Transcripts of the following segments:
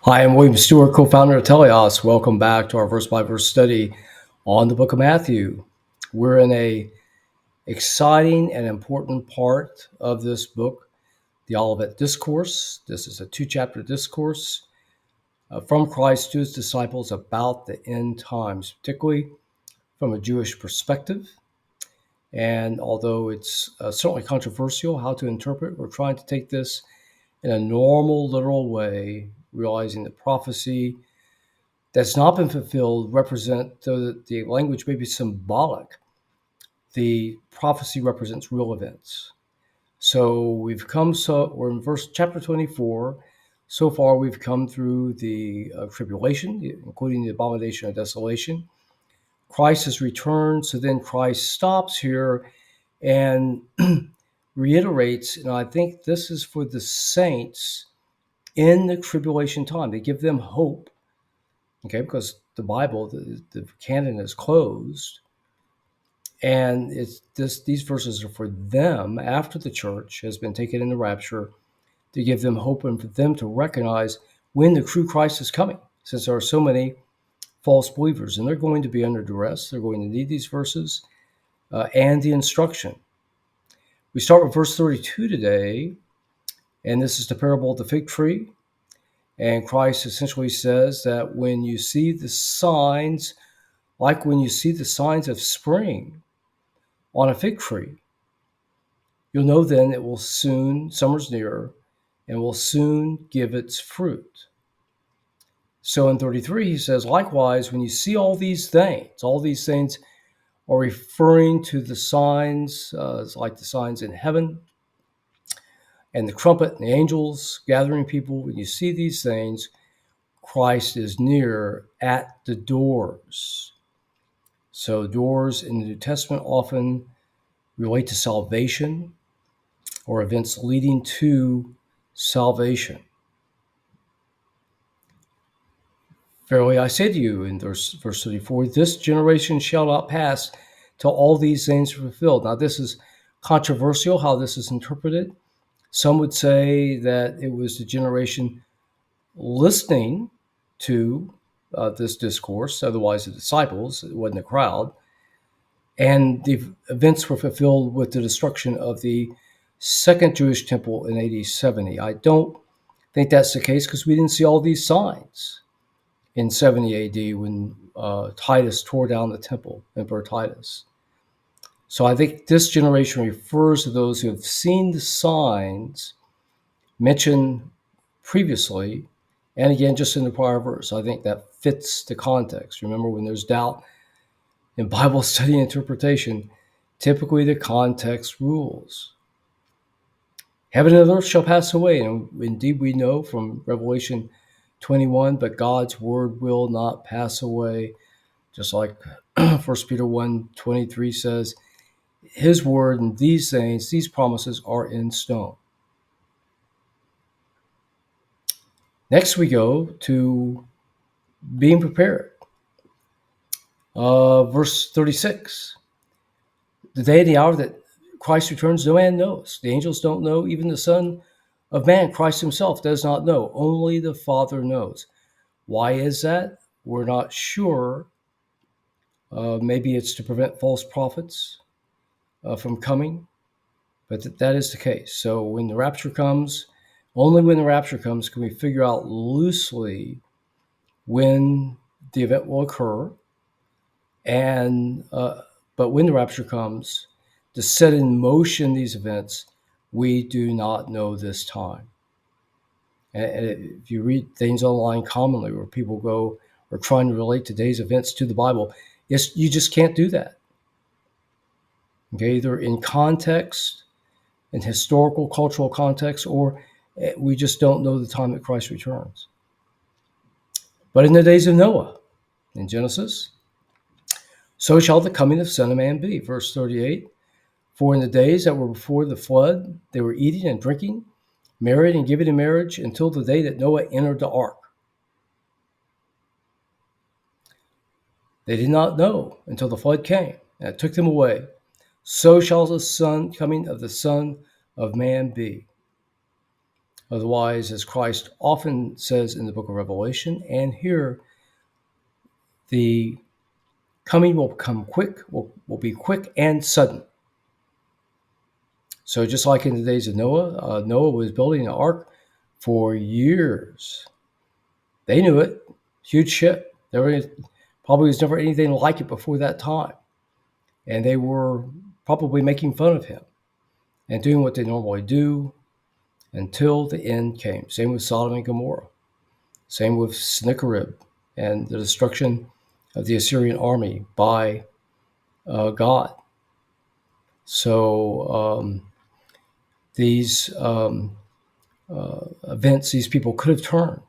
Hi, I'm William Stewart, co-founder of Teleios. Welcome back to our verse-by-verse study on the book of Matthew. We're in a exciting and important part of this book, the Olivet Discourse. This is a two-chapter discourse from Christ to his disciples about the end times, particularly from a Jewish perspective. And although it's certainly controversial how to interpret, we're trying to take this in a normal, literal way, realizing that prophecy that's not been fulfilled represent, though the language may be symbolic, the prophecy represents real events. So we're in chapter 24. So far, we've come through the tribulation, including the abomination of desolation. Christ has returned, so then Christ stops here and reiterates, and I think this is for the saints in the tribulation time. They give them hope. Okay, because the Bible, the canon is closed, and these verses are for them after the church has been taken in the rapture, to give them hope and for them to recognize when the true Christ is coming, since there are so many false believers, and they're going to be under duress. They're going to need these verses and the instruction. We start with verse 32 today, and this is the parable of the fig tree. And Christ essentially says that when you see the signs, like when you see the signs of spring on a fig tree, you'll know then summer's near, and will soon give its fruit. So in 33, he says, likewise, when you see all these things are referring to the signs, like the signs in heaven, and the trumpet and the angels gathering people. When you see these things, Christ is near at the doors. So doors in the New Testament often relate to salvation or events leading to salvation. Verily I say to you, in verse 34, this generation shall not pass till all these things are fulfilled. Now, this is controversial how this is interpreted. Some would say that it was the generation listening to this discourse, otherwise the disciples, it wasn't a crowd, and the events were fulfilled with the destruction of the second Jewish temple in AD 70. I don't think that's the case because we didn't see all these signs in 70 AD when Titus tore down the temple, Emperor Titus. So I think this generation refers to those who have seen the signs mentioned previously, and again, just in the prior verse. I think that fits the context. Remember, when there's doubt in Bible study and interpretation, typically the context rules. Heaven and earth shall pass away, and indeed we know from Revelation 21, but God's word will not pass away. Just like 1 Peter 1:23 says, his word and these things, these promises are in stone. Next we go to being prepared. Verse 36. The day and the hour that Christ returns, no man knows. The angels don't know. Even the Son of Man, Christ himself, does not know. Only the Father knows. Why is that? We're not sure. Maybe it's to prevent false prophets from coming, but that is the case. So when the rapture comes, only when the rapture comes can we figure out loosely when the event will occur. And but when the rapture comes, to set in motion these events, we do not know this time. And if you read things online commonly where people are trying to relate today's events to the Bible, you just can't do that. Okay, either in context, in historical, cultural context, or we just don't know the time that Christ returns. But in the days of Noah, in Genesis, so shall the coming of the Son of Man be. Verse 38, for in the days that were before the flood, they were eating and drinking, married and giving in marriage, until the day that Noah entered the ark. They did not know until the flood came, and it took them away. So shall the coming of the Son of Man be. Otherwise, as Christ often says in the book of Revelation, and here, the coming will come quick, will be quick and sudden. So just like in the days of Noah, Noah was building an ark for years. They knew it. Huge ship. There probably was never anything like it before that time. And they were probably making fun of him and doing what they normally do until the end came. Same with Sodom and Gomorrah. Same with Sennacherib and the destruction of the Assyrian army by God. So these events, these people could have turned,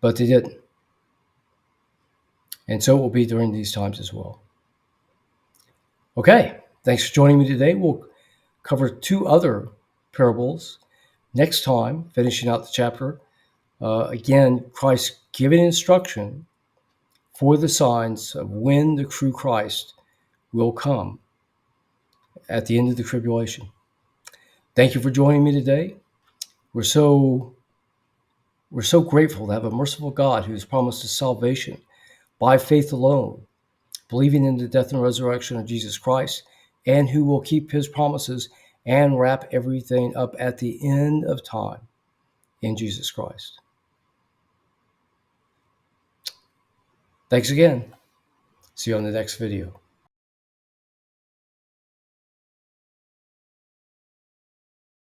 but they didn't. And so it will be during these times as well. Okay, thanks for joining me today. We'll cover 2 other parables next time, finishing out the chapter. Again, Christ giving instruction for the signs of when the true Christ will come at the end of the tribulation. Thank you for joining me today. We're so grateful to have a merciful God who has promised us salvation by faith alone, believing in the death and resurrection of Jesus Christ, and who will keep his promises and wrap everything up at the end of time in Jesus Christ. Thanks again. See you on the next video.